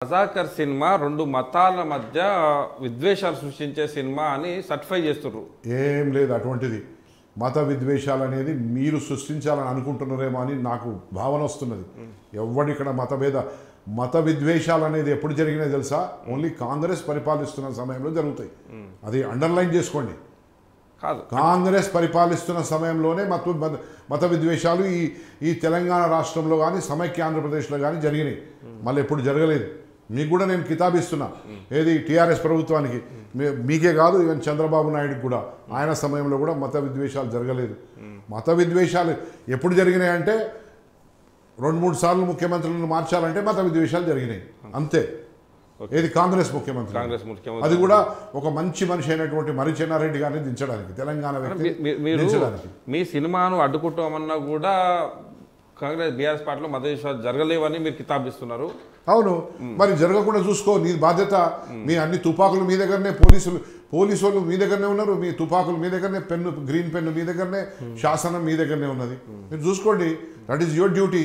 Razakar cinema రెండు మతాల మధ్య విద్వేషాలు సృష్టించే సినిమా అని సర్టిఫై చేస్తున్నారు. ఏం లేదు అటువంటిది. మత విద్వేషాలు అనేది మీరు సృష్టించాలని అనుకుంటున్నారేమో అని నాకు భావన వస్తున్నది. ఎవడిక్కడ మత విద్వేషాలు అనేది ఎప్పుడు జరిగినాయి తెలుసా? ఓన్లీ కాంగ్రెస్ పరిపాలిస్తున్న సమయంలో జరుగుతాయి. అది అండర్లైన్ చేసుకోండి. కాదు, కాంగ్రెస్ పరిపాలిస్తున్న సమయంలోనే మత విద్వేషాలు ఈ తెలంగాణ రాష్ట్రంలో కానీ సమైక్య ఆంధ్రప్రదేశ్లో కానీ జరిగినాయి. మళ్ళీ ఎప్పుడు జరగలేదు. మీకు కూడా నేను కితాబిస్తున్నా. ఏది టీఆర్ఎస్ ప్రభుత్వానికి, మీకే కాదు, ఈవెన్ చంద్రబాబు నాయుడుకి కూడా ఆయన సమయంలో కూడా మత విద్వేషాలు జరగలేదు. మత విద్వేషాలు ఎప్పుడు జరిగినాయి అంటే 2-3 సార్లు ముఖ్యమంత్రులను మార్చాలంటే మత విద్వేషాలు జరిగినాయి అంతే. ఏది కాంగ్రెస్ ముఖ్యమంత్రి, అది కూడా ఒక మంచి మనిషి అయినటువంటి మరి చెన్నారెడ్డి గారిని దించడానికి, తెలంగాణ దించడానికి. మీ సినిమాను అడ్డుకుంటామన్నా కూడా కాంగ్రెస్ బీఆర్ఎస్ పార్టీలో మత విశ్వాసాలు జరగలేవని మీరు కితాబిస్తున్నారు. అవును, మరి జరగకుండా చూసుకో. నీ బాధ్యత. మీ అన్ని తుపాకులు మీ దగ్గరనే, పోలీసు వాళ్ళు మీ దగ్గరనే ఉన్నారు, మీ తుపాకులు మీ దగ్గరనే, గ్రీన్ పెన్ను మీ దగ్గరనే, శాసనం మీ దగ్గరనే ఉన్నది. మీరు చూసుకోండి. That is your duty.